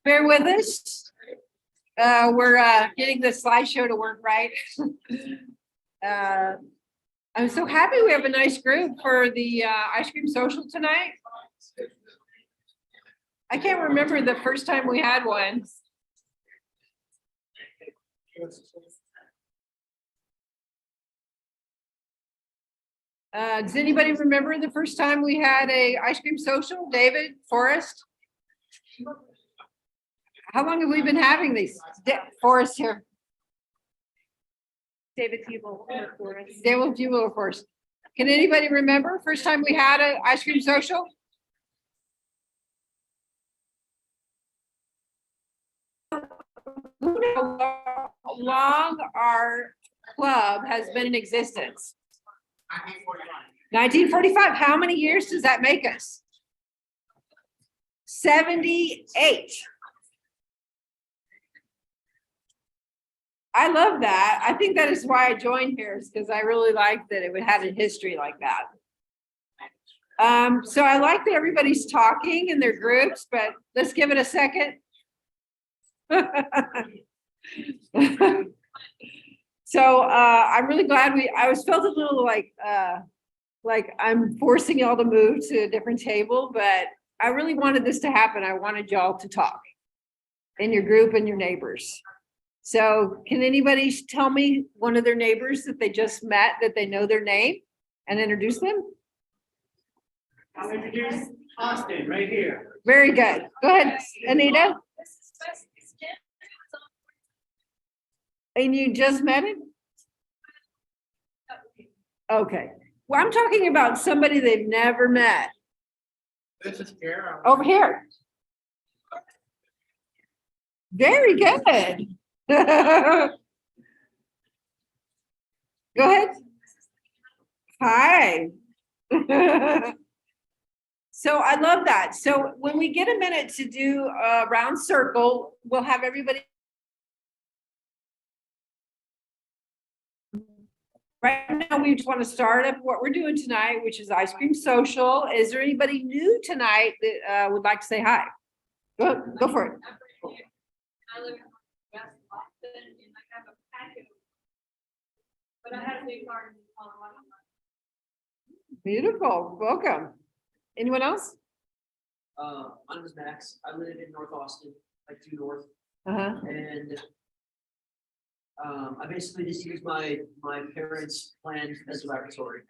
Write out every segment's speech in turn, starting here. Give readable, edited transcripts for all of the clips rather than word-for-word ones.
Bear with us. We're getting the slideshow to work right. I'm so happy we have a nice group for the ice cream social tonight. I can't remember the first time we had one. Does anybody remember the first time we had a ice cream social? David, Forrest? How long have we been having these? Forrest here. David Hubel for us. David Hubel, of course. Can anybody remember first time we had an ice cream social? Who knows how long our club has been in existence? 1945. How many years does that make us? 78. I love that. I think that is why I joined here, is because I really like that it would have a history like that. So I like that everybody's talking in their groups, but let's give it a second. So I'm really glad I was felt a little like I'm forcing y'all to move to a different table, but I really wanted this to happen. I wanted y'all to talk in your group and your neighbors. So can anybody tell me one of their neighbors that they just met, that they know their name, and introduce them? I'll introduce Austin right here. Very good. Go ahead, Anita. And you just met him? Okay. Well, I'm talking about somebody they've never met. This is Kara. Over here. Very good. Go ahead. Hi. So I love that. So when we get a minute to do a round circle, we'll have everybody. Right now, we just want to start up what we're doing tonight, which is ice cream social. Is there anybody new tonight that would like to say hi? Go for it. I live in West Boston and I have a patio, but I have a big garden in Colorado. Beautiful. Welcome. Anyone else? My name is Max. I live in North Austin, like due north, Uh-huh. and I basically just use my parents' land as a laboratory.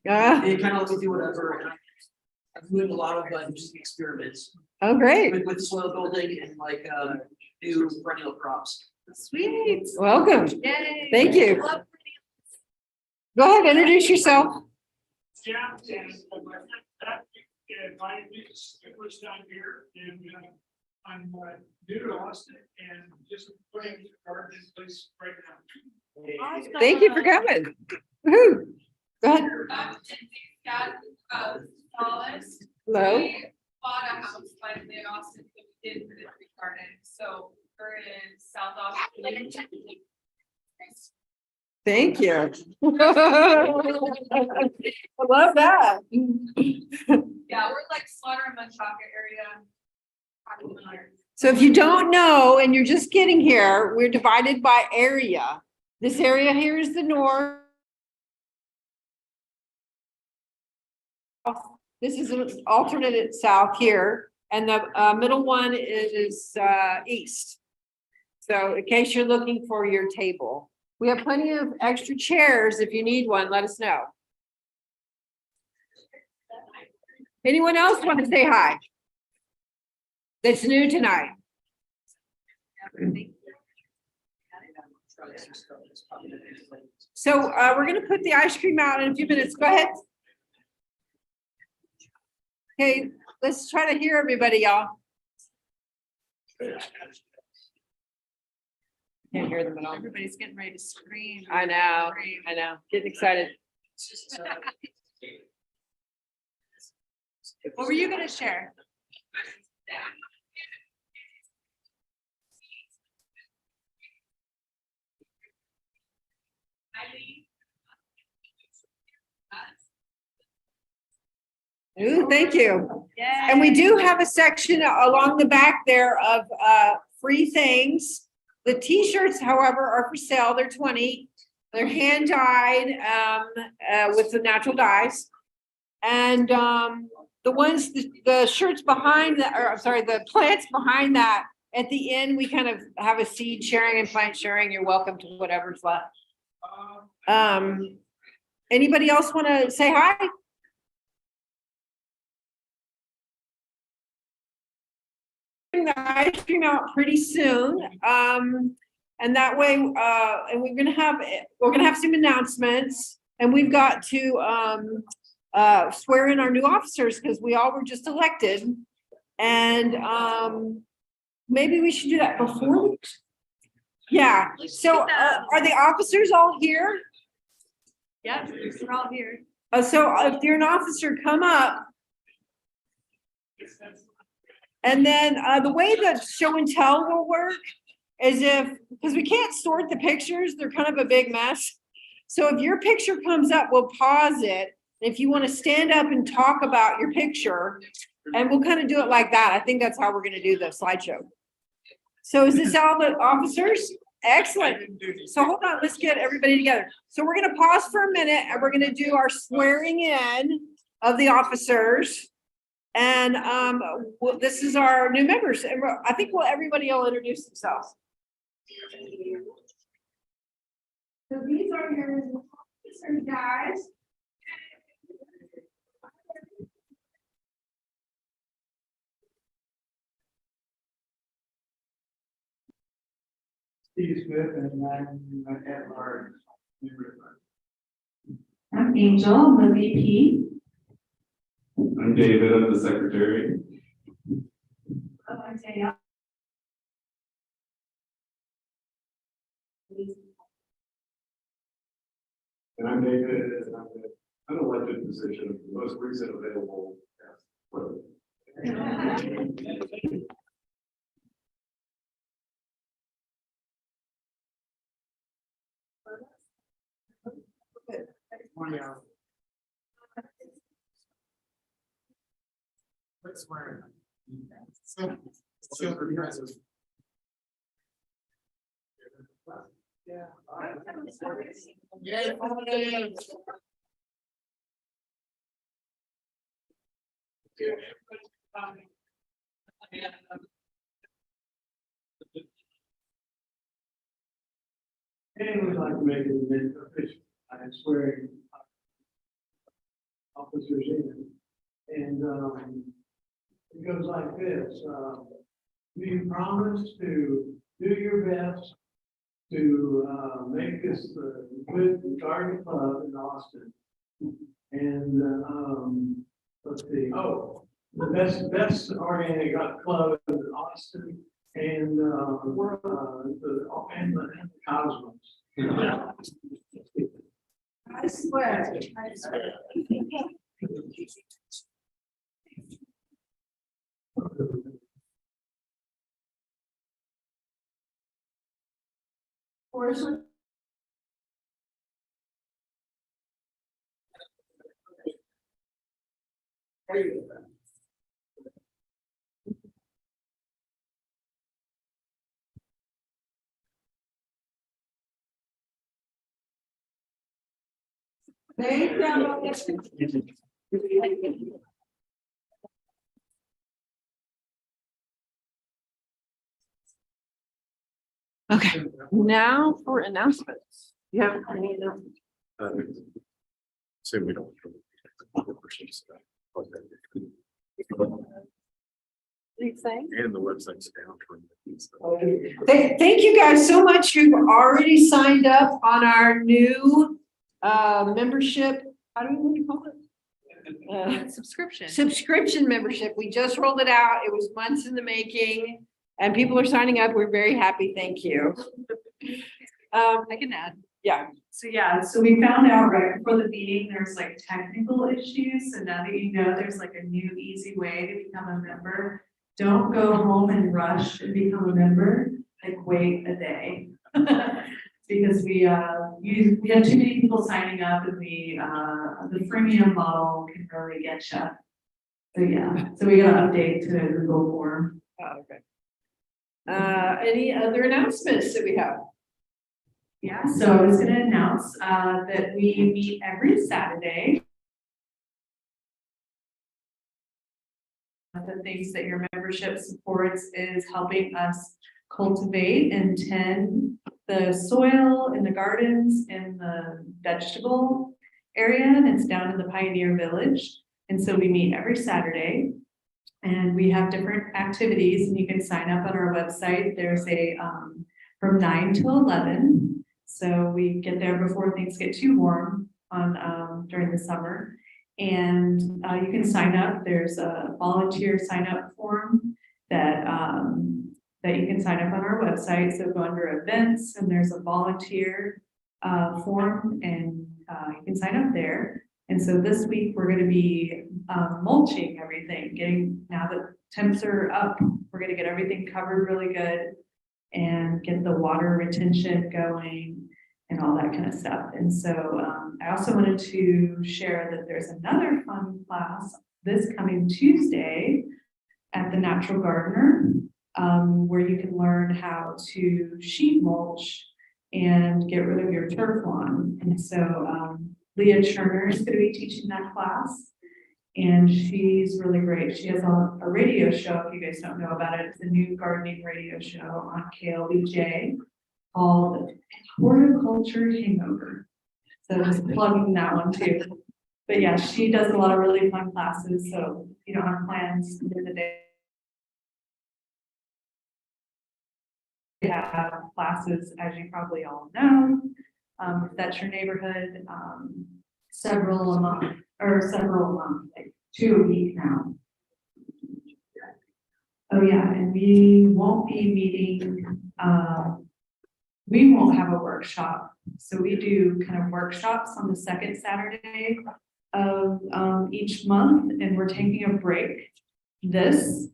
They kind of let me do whatever, and I've doing a lot of just experiments Oh, great. with soil building and like new perennial crops. Sweet. Welcome. Yay. Thank you. Go ahead, introduce yourself. Yeah, and that invited me the first time here, and I'm new to Austin and just putting the garden in place right now. Thank you for coming. Woohoo. Go ahead. Wallace. Hello. We bought a house finally in Austin, so we did put it in the garden, so we're in South Austin. Thank you. I love that. Yeah, we're like Slaughter and Menchaca area. So if you don't know and you're just getting here, we're divided by area. This area here is the north. This is an alternate south here, and the middle one is east. So in case you're looking for your table, we have plenty of extra chairs. If you need one, let us know. Anyone else want to say hi? That's new tonight. So we're going to put the ice cream out in a few minutes. Go ahead. Okay, let's try to hear everybody, y'all. Can't hear them at all. Everybody's getting ready to scream. I know, getting excited. What were you gonna share? Ooh, thank you. And we do have a section along the back there of free things. The t-shirts, however, are for sale. They're 20. They're hand dyed with the natural dyes. And the ones, the shirts behind that, or I'm sorry, the plants behind that, at the end, we kind of have a seed sharing and plant sharing. You're welcome to whatever's left. Anybody else want to say hi? The ice cream out pretty soon. And that way, and we're gonna have some announcements, and we've got to swear in our new officers because we all were just elected. And maybe we should do that before. Yeah, so are the officers all here? Yeah, we're all here. So if you're an officer, come up. And then the way that show and tell will work is because we can't sort the pictures, they're kind of a big mess. So if your picture comes up, we'll pause it. If you want to stand up and talk about your picture, and we'll kind of do it like that. I think that's how we're going to do the slideshow. So is this all the officers? Excellent. So hold on, let's get everybody together. So we're going to pause for a minute and we're going to do our swearing in of the officers. And this is our new members. And I think everybody will introduce themselves. So these are your officers, guys. Steve Smith and I'm at large. I'm Angel, I'm the VP. I'm David, I'm the secretary. I'm Taya. And I'm David, and I'm an elected position, the most recent available. Let's swear. And we'd like to make it official. I'm swearing officers in. And it goes like this. Do you promise to do your best to make this the good garden club in Austin? And let's see, the best organic club in Austin and the Cosmos. I swear. I swear. Okay, now for announcements. You have any announcements? Say we don't. And the website's down. Thank you guys so much who've already signed up on our new membership. How do we call it? Subscription membership. We just rolled it out. It was months in the making and people are signing up. We're very happy. Thank you. I can add. Yeah. So we found out right before the meeting, there's like technical issues. So now that you know, there's like a new easy way to become a member. Don't go home and rush and become a member, like wait a day. Because we have too many people signing up and the freemium model can really get you. So yeah, so we got an update to the Google form. Oh, okay. Any other announcements that we have? Yeah, so I was gonna announce, that we meet every Saturday. The things that your membership supports is helping us cultivate and tend the soil in the gardens in the vegetable area, and it's down in the Pioneer Village. And so we meet every Saturday. And we have different activities, and you can sign up on our website. There's a from 9 to 11. So we get there before things get too warm on during the summer. And you can sign up. There's a volunteer sign up form that that you can sign up on our website. So go under events, and there's a volunteer form, and you can sign up there. And so this week we're going to be mulching everything, now that temps are up, we're going to get everything covered really good and get the water retention going and all that kind of stuff. And so I also wanted to share that there's another fun class this coming Tuesday at the Natural Gardener, where you can learn how to sheet mulch and get rid of your turf lawn. And so Leah Turner is going to be teaching that class, and she's really great. She has a radio show, if you guys don't know about it. It's a new gardening radio show on KLBJ called Horticulture Hangover. So just plugging that one too. But yeah, she does a lot of really fun classes. So if you don't have plans for the day, we have classes, as you probably all know. If that's your neighborhood, several a month, like 2 a week now. Oh yeah, and we won't be meeting, we won't have a workshop. So we do kind of workshops on the second Saturday of each month, and we're taking a break this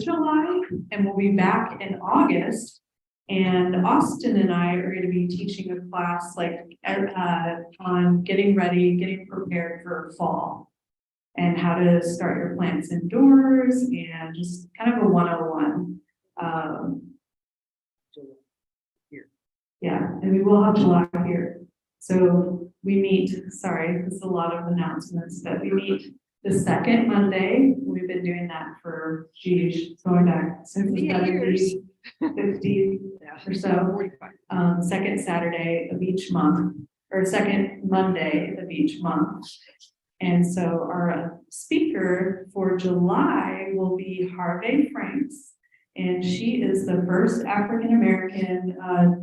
July, and we'll be back in August. And Austin and I are going to be teaching a class on getting ready, getting prepared for fall, and how to start your plants indoors, and just kind of a 101. Yeah, and we will have July here. So we meet, sorry, this is a lot of announcements, but we meet the second Monday. We've been doing that for, going back since the 70s, 50 or so. Second Saturday of each month, or second Monday of each month. And so our speaker for July will be Harvey Franks, and she is the first African-American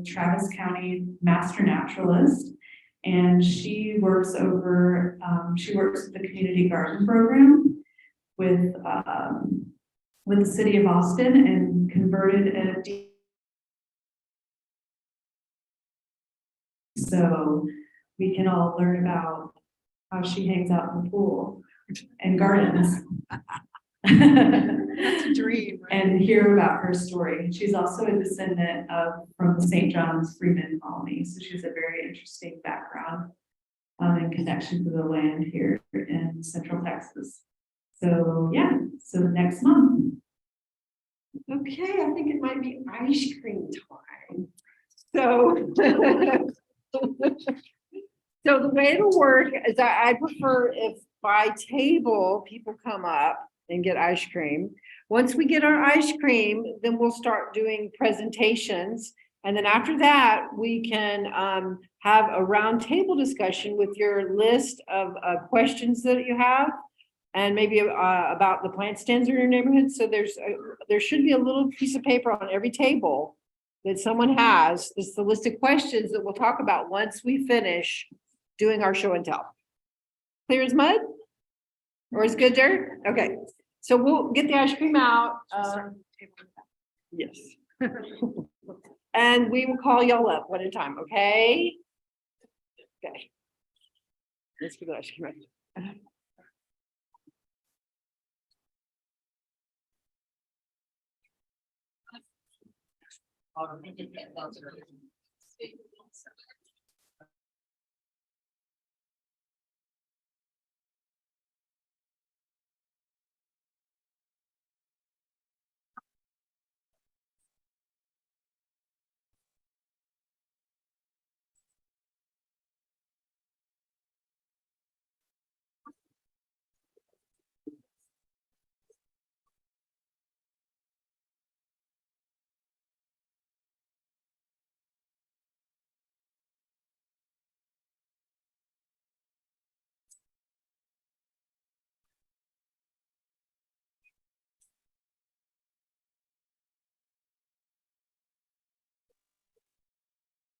Travis County master naturalist. And she works with the community garden program with the city of Austin, and converted a so we can all learn about how she hangs out in the pool and gardens. That's a dream. Right? And hear about her story. She's also a descendant from the St. John's Freeman colony. So she has a very interesting background and connection to the land here in Central Texas. So yeah, so next month. Okay, I think it might be ice cream time. So, so the way it'll work is I prefer if by table, people come up and get ice cream. Once we get our ice cream, then we'll start doing presentations. And then after that, we can have a round table discussion with your list of questions that you have, and maybe about the plant stands in your neighborhood. So there should be a little piece of paper on every table that someone has. It's the list of questions that we'll talk about once we finish doing our show and tell. Clear as mud? Or is good dirt? Okay, so we'll get the ice cream out. Yes. And we will call y'all up one at a time, okay? Okay. Let's get the ice cream out.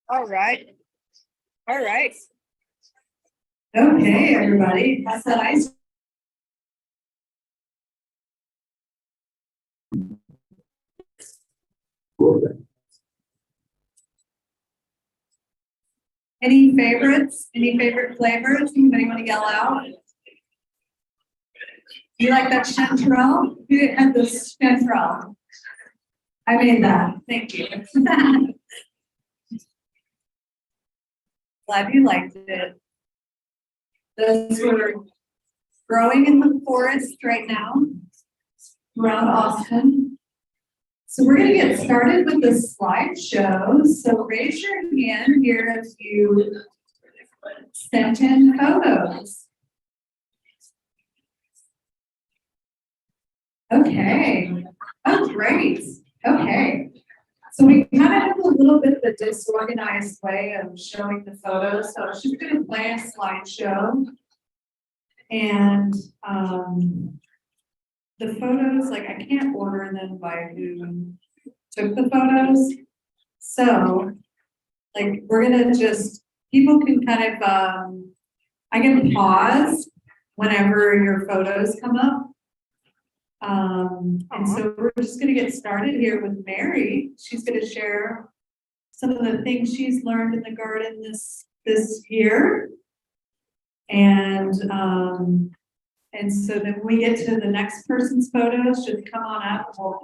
All right. All right. Okay, everybody, that's that ice. Any favorites? Any favorite flavors? Anybody want to yell out? You like that chanterelle? Who had this chanterelle? I made that. Thank you. Glad you liked it. Those were growing in the forest right now around Austin. So we're going to get started with the slideshow. So raise your hand here if you sent in photos. Okay. Oh, great. Okay. So we kind of have a little bit of a disorganized way of showing the photos. So she's going to play a slideshow. And the photos, like I can't order them by who took the photos. So like we're gonna just, people can kind of, I can pause whenever your photos come up. And so we're just gonna get started here with Mary. She's gonna share some of the things she's learned in the garden this year. And so then when we get to the next person's photos, just come on up. We'll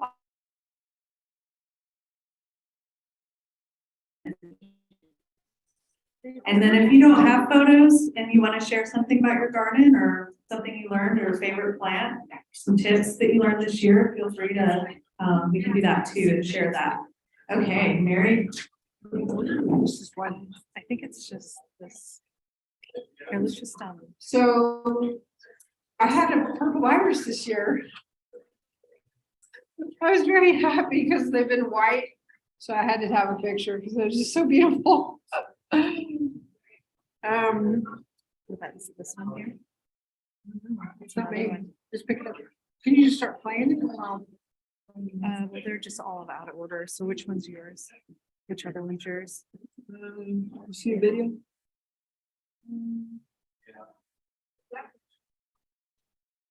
and then if you don't have photos and you want to share something about your garden or something you learned or a favorite plant, some tips that you learned this year, feel free to, we can do that too and share that. Okay, Mary. This is one, I think it's just this. It was just, So I had a purple iris this year. I was very happy because they've been white. So I had to have a picture because they're just so beautiful. that's this one here. It's not me. Just pick it up. Can you just start playing? Well, they're just all out of order. So which one's yours? Which other one's yours? See a video?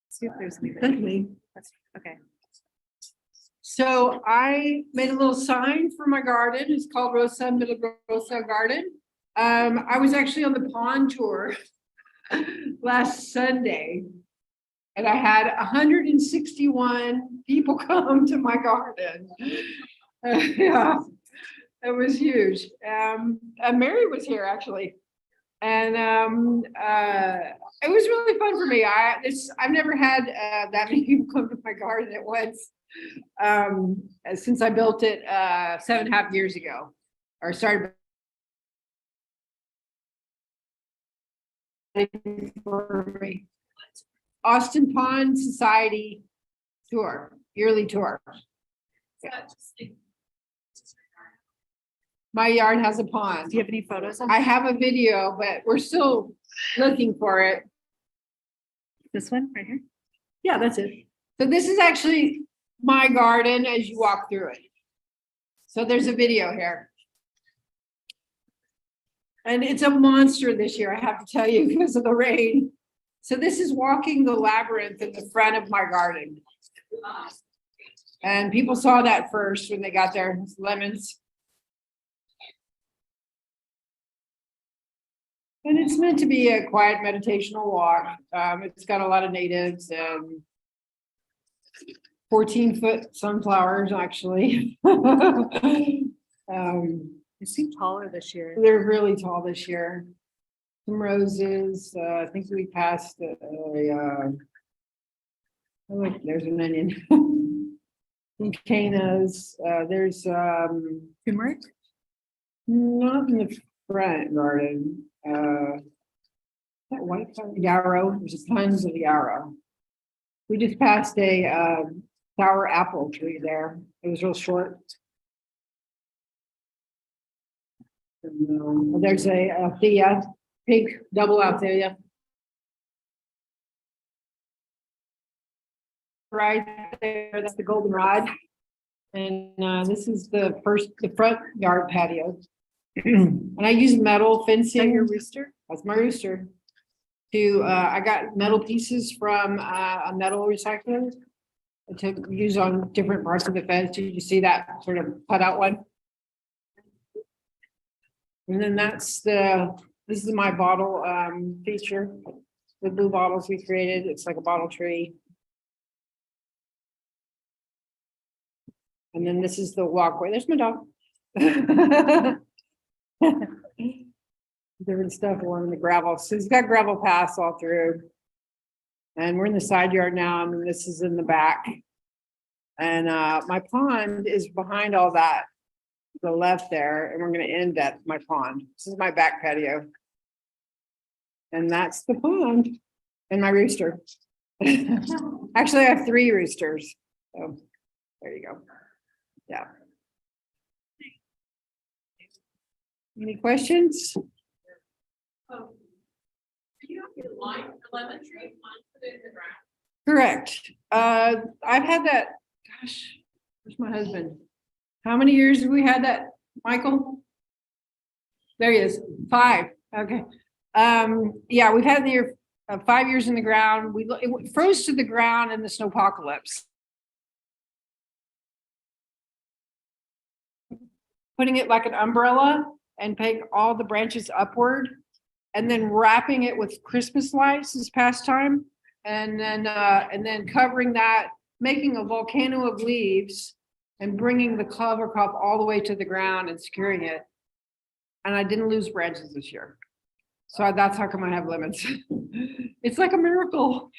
See if there's any. Definitely. That's okay. So I made a little sign for my garden. It's called Rosa Middle Rosa Garden. I was actually on the pond tour last Sunday. And I had 161 people come to my garden. Yeah, it was huge. Mary was here actually. And it was really fun for me. I've never had that many people come to my garden at once since I built it 7.5 years ago, or started for me. Austin Pond Society tour, yearly tour. My yard has a pond. Do you have any photos of I have a video, but we're still looking for it. this one right here? Yeah, that's it. So this is actually my garden as you walk through it. So there's a video here. And it's a monster this year, I have to tell you, because of the rain. So this is walking the labyrinth in the front of my garden. And people saw that first when they got their lemons. And it's meant to be a quiet meditational walk. It's got a lot of natives and 14-foot sunflowers, actually. They seem taller this year. They're really tall this year. Some roses. I think we passed oh, look, there's an onion. Some cannas. There's Turmeric? not in the front garden. That white yarrow. There's tons of yarrow. We just passed a sour apple tree there. It was real short. And, there's a althea, pink double althea. Right there, that's the goldenrod. And this is the front yard patio. And I use metal Is that fencing. your rooster? That's my rooster. I got metal pieces from a metal recycler. To use on different parts of the fence. Did you see that sort of cut out one? And then this is my bottle feature. The blue bottles we created. It's like a bottle tree. And then this is the walkway. There's my dog. Different stuff along the gravel. So it's got gravel paths all through. And we're in the side yard now, and this is in the back. And my pond is behind all that, the left there, and we're gonna end at my pond. This is my back patio. And that's the pond and my rooster. Actually, I have 3 roosters. So there you go. Yeah. Any questions? Oh. Do you have your lemon tree planted in the ground? Correct. I've had that, gosh, where's my husband? How many years have we had that, Michael? There he is, 5, okay. Yeah, we've had the year 5 years in the ground. It froze to the ground in the snowpocalypse. Putting it like an umbrella and putting all the branches upward and then wrapping it with Christmas lights this past time. And then covering that, making a volcano of leaves and bringing the cover crop all the way to the ground and securing it. And I didn't lose branches this year. So that's how come I have lemons. It's like a miracle.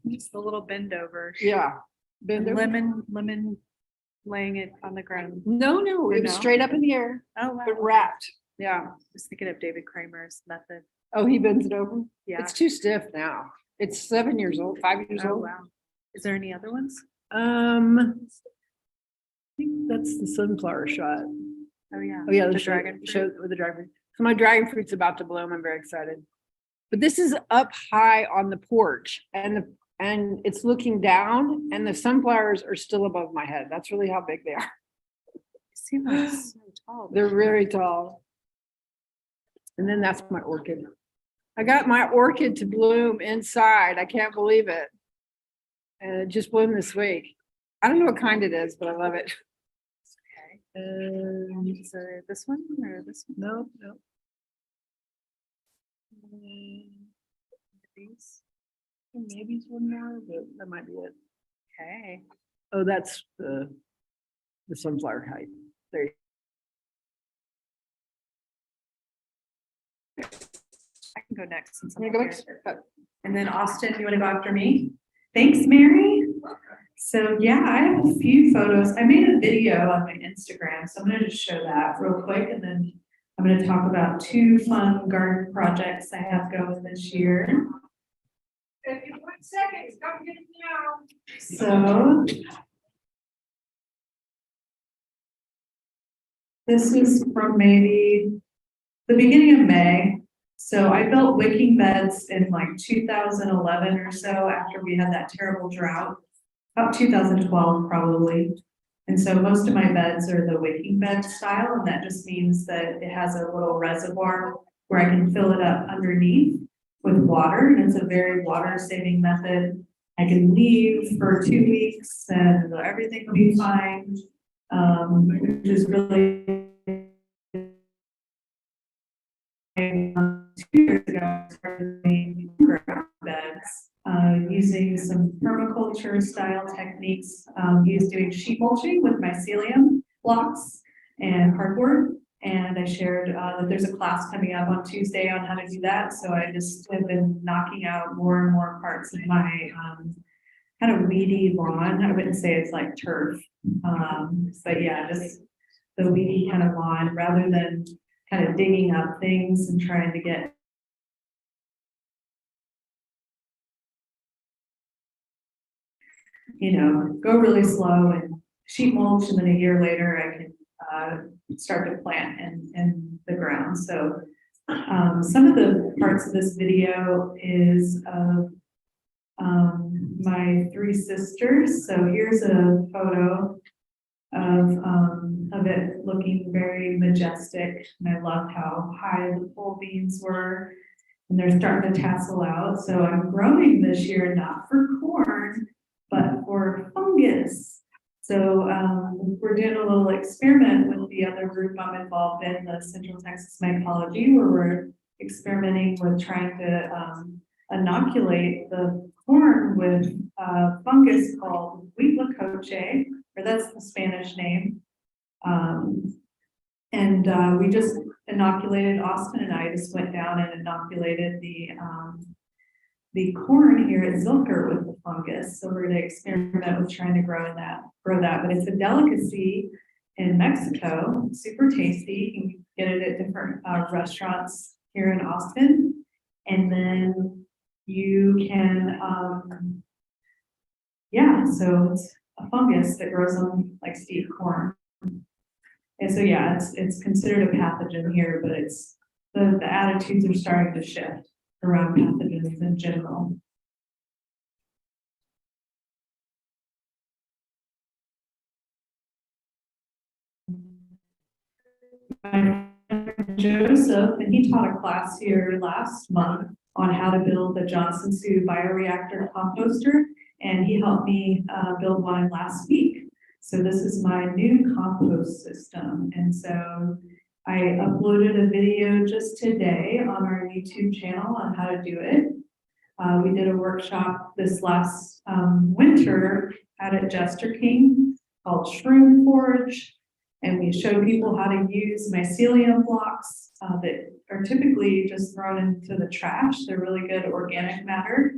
Just a little bend over. Yeah. Bend over. Lemon laying it on the ground. No, it was No? straight up in the air, Oh, wow. but wrapped. Yeah. Just thinking of David Kramer's method. Oh, he bends it over? Yeah. It's too stiff now. It's 7 years old, 5 years Oh, old. wow. Is there any other ones? I think that's the sunflower shot. Oh, yeah. Oh, yeah, The the dragon show with the dragon fruit. So my dragon fruit's about to bloom. I'm very excited. But this is up high on the porch and it's looking down and the sunflowers are still above my head. That's really how big they are. They seem like so tall. They're very tall. And then that's my orchid. I got my orchid to bloom inside. I can't believe it. And it just bloomed this week. I don't know what kind it is, but I love it. Okay. Is it this one or this one? No. These? Maybe it's one more, but that might be it. Okay. Oh, that's the sunflower height. There you I can go next since I'm go. up Next. here. And then Austin, you want to go after me? Thanks, Mary. So yeah, I have a few photos. I made a video on my Instagram, so I'm gonna just show that real quick, and then I'm gonna talk about 2 fun garden projects I have going this year. If you want seconds, come get it now. So this is from maybe the beginning of May. So I built wicking beds in like 2011 or so after we had that terrible drought, about 2012 probably. And so most of my beds are the wicking bed style, and that just means that it has a little reservoir where I can fill it up underneath with water, and it's a very water saving method. I can leave for 2 weeks and everything will be fine. Which is really 2 years ago, I started making ground beds, using some permaculture style techniques, doing sheet mulching with mycelium blocks and cardboard. And I shared that there's a class coming up on Tuesday on how to do that. So I just have been knocking out more and more parts of my kind of weedy lawn. I wouldn't say it's like turf, but yeah, just the weedy kind of lawn rather than kind of digging up things and trying to get go really slow and sheet mulch, and then a year later I can start to plant in the ground. So some of the parts of this video is of my 3 sisters. So here's a photo of it looking very majestic. And I loved how high the pole beans were. And they're starting to tassel out. So I'm growing this year, not for corn, but for fungus. So we're doing a little experiment with the other group I'm involved in, the Central Texas Mycology, where we're experimenting with trying to inoculate the corn with fungus called huitlacoche, or that's the Spanish name. And we just inoculated, Austin and I just went down and inoculated the corn here at Zilker with the fungus. So we're going to experiment with trying to grow that, but it's a delicacy in Mexico, super tasty. You can get it at different restaurants here in Austin. And then you can, so it's a fungus that grows on like steep corn. And so, yeah, it's considered a pathogen here, but it's the attitudes are starting to shift around pathogens in general. My friend Joseph, and he taught a class here last month on how to build the Johnson Sioux bioreactor composter, and he helped me build one last week. So this is my new compost system, and so I uploaded a video just today on our YouTube channel on how to do it. We did a workshop this last winter out at Jester King called Shroom Forge, and we showed people how to use mycelium blocks that are typically just thrown into the trash. They're really good organic matter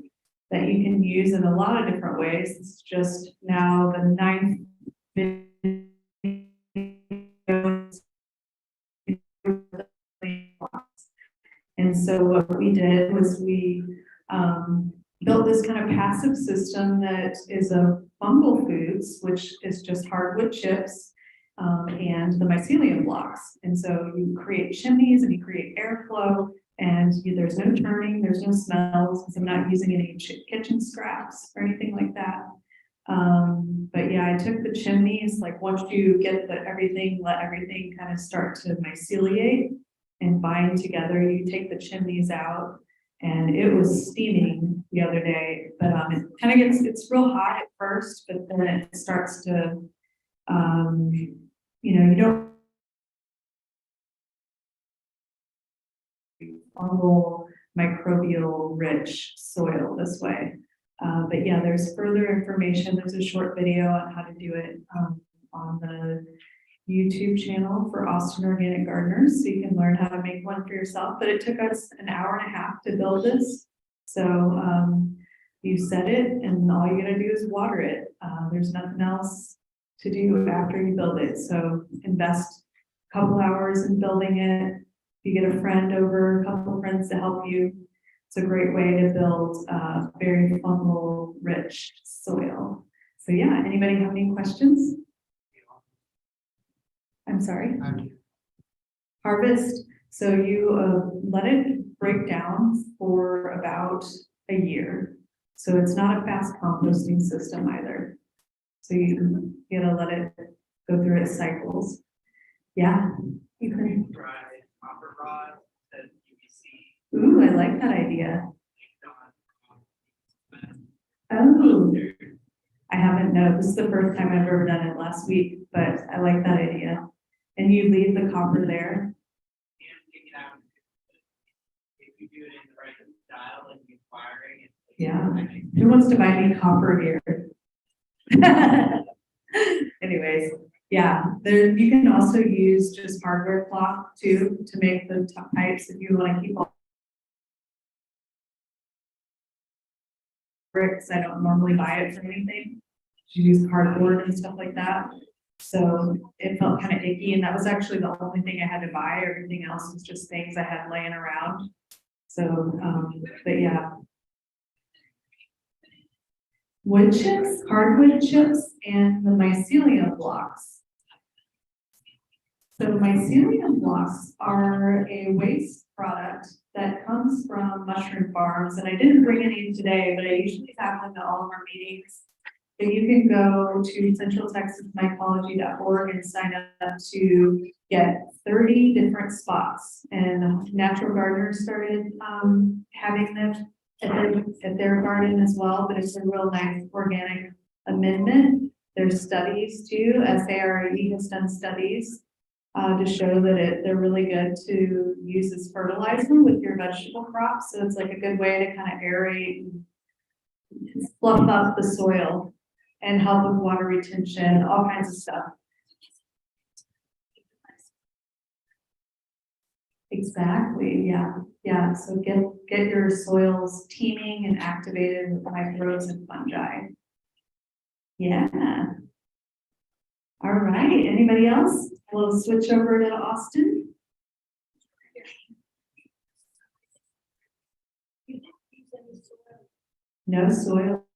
that you can use in a lot of different ways. It's just now the 9th and so what we did was we built this kind of passive system that is a fungal foods, which is just hardwood chips and the mycelium blocks. And so you create chimneys and you create airflow, and there's no turning, there's no smells, because I'm not using any kitchen scraps or anything like that. But yeah, I took the chimneys, like once you get everything, let everything kind of start to myceliate and bind together, you take the chimneys out, and it was steaming the other day, but it kind of it's real hot at first, but then it starts to, you don't fungal microbial rich soil this way. But yeah, there's further information. There's a short video on how to do it on the YouTube channel for Austin Organic Gardeners, so you can learn how to make one for yourself. But it took us an hour and a half to build this. So you set it, and all you gotta do is water it. There's nothing else to do after you build it. So invest a couple hours in building it. You get a friend over, a couple of friends to help you. It's a great way to build very fungal rich soil. So yeah, anybody have any questions? I'm sorry. Harvest. So you let it break down for about a year. So it's not a fast composting system either. So you gotta let it go through its cycles. Yeah, you can. Dry copper rod that UVC. Ooh, I like that idea. Oh, I haven't, no, this is the first time I've ever done it last week, but I like that idea. And you leave the copper there? And take it out. If you do it in the right style and you firing it. Yeah. Who wants to buy me copper here? Anyways, yeah, there, you can also use just hardware cloth too, to make the pipes if you want to keep all bricks. I don't normally buy it for anything. You use cardboard and stuff like that. So it felt kind of icky, and that was actually the only thing I had to buy. Everything else was just things I had laying around. So, but yeah. Wood chips, hardwood chips, and the mycelium blocks. So mycelium blocks are a waste product that comes from mushroom farms, and I didn't bring any today, but I usually have them at all of our meetings. But you can go to centraltexasmycology.org and sign up to get 30 different spots. And natural gardeners started having them at their garden as well, but it's a real nice organic amendment. There's studies too, SARE has done studies to show that they're really good to use as fertilizer with your vegetable crops. So it's like a good way to kind of aerate and fluff up the soil and help with water retention, all kinds of stuff. Exactly, yeah, yeah. So get your soils teeming and activated with microbes and fungi. Yeah. All right, anybody else? We'll switch over to Austin. No soil.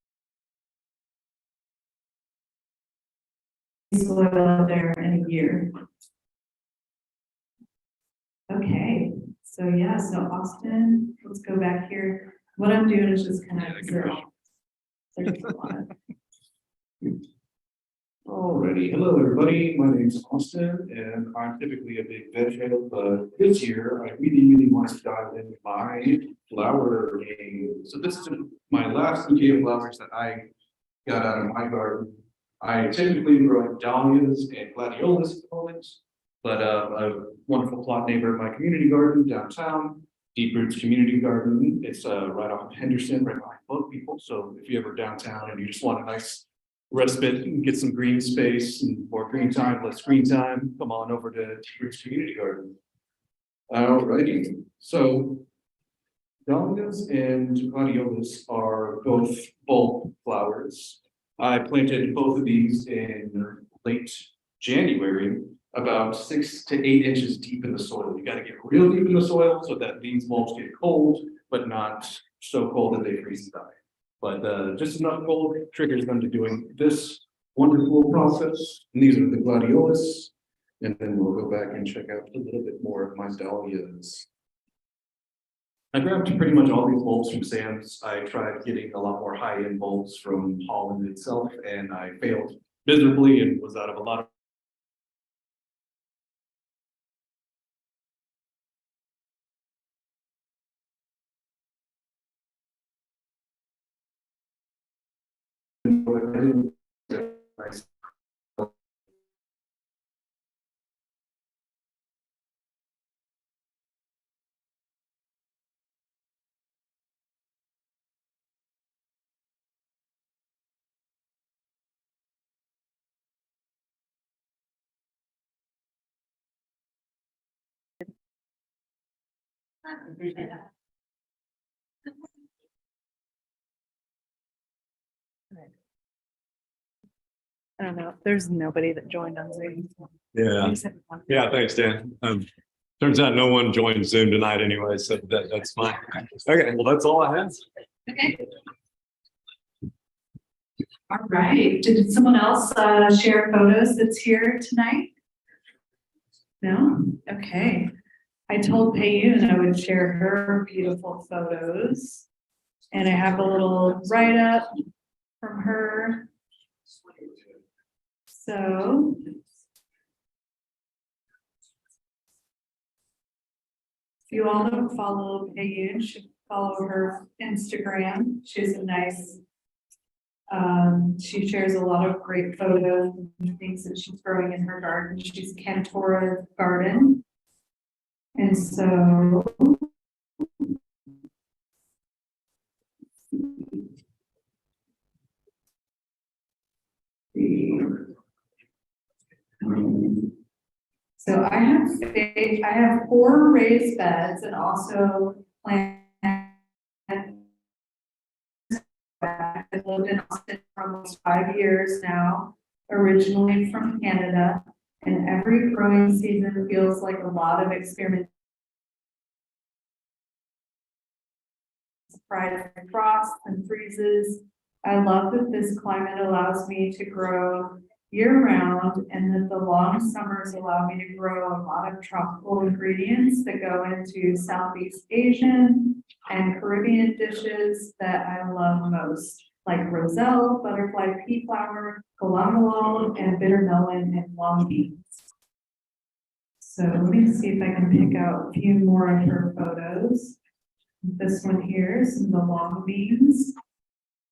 Soil there in a year. Okay, so yeah, so Austin, let's go back here. What I'm doing is just kind of. There's a lot of- Alrighty, hello everybody, my name is Austin and I'm typically a big veg head, but this year I really want to dive into my flower game. So this is my last bouquet of flowers that I got out of my garden. I typically grow dahlias and gladiolas at the moment, but a wonderful plot neighbor in my community garden downtown, Deep Roots Community Garden. It's right off of Henderson, right behind both people. So if you're ever downtown and you just want a nice respite and get some green space and more green time, less screen time, come on over to Deep Roots Community Garden. Alrighty, so dahlias and gladiolas are both bulb flowers. I planted both of these in late January, about 6 to 8 inches deep in the soil. You got to get real deep in the soil so that these bulbs get cold, but not so cold that they freeze and die. But just enough cold triggers them to doing this wonderful process. And these are the gladiolas. And then we'll go back and check out a little bit more of my dahlias. I grabbed pretty much all these bulbs from Sam's. I tried getting a lot more high-end bulbs from Holland itself, and I failed miserably and was out of a lot of I don't know. There's nobody that joined on Zoom. Yeah, yeah, thanks, Dan. Turns out no one joined Zoom tonight anyway, so that's fine. Okay, well, that's all I have. Okay. All right, did someone else share photos that's here tonight? No? Okay. I told Payune I would share her beautiful photos. And I have a little write-up from her. So. If you all don't follow Payune, you should follow her Instagram. She's a nice, she shares a lot of great photos and things that she's growing in her garden. She's Cantora Garden. And so. So I have 4 raised beds and also plant. I've lived in Austin for almost 5 years now, originally from Canada, and every growing season feels like a lot of experiment. Surprise frosts and freezes. I love that this climate allows me to grow year-round, and that the long summers allow me to grow a lot of tropical ingredients that go into Southeast Asian and Caribbean dishes that I love most. like roselle, butterfly pea flower, galangalol, and bitter melon and long beans. So let me see if I can pick out a few more of her photos. This one here, some of the long beans.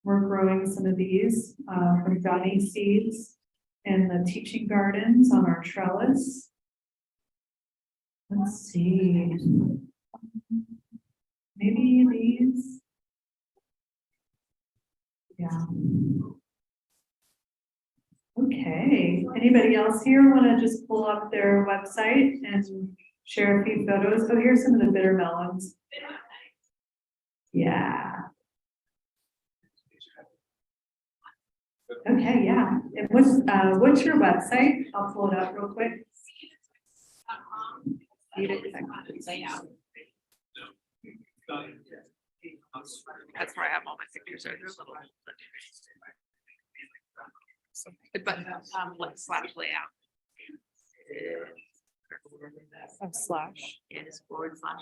We're growing some of these from Johnny seeds in the teaching gardens on our trellis. Let's see. Maybe these. Yeah. Okay, anybody else here want to just pull up their website and share a few photos? Oh, here's some of the bitter melons. Yeah. Okay, yeah. And what's your website? I'll pull it up real quick. That's where I have all my pictures. They're a little. But, like slash layout. Oh, slash. It is forward slash.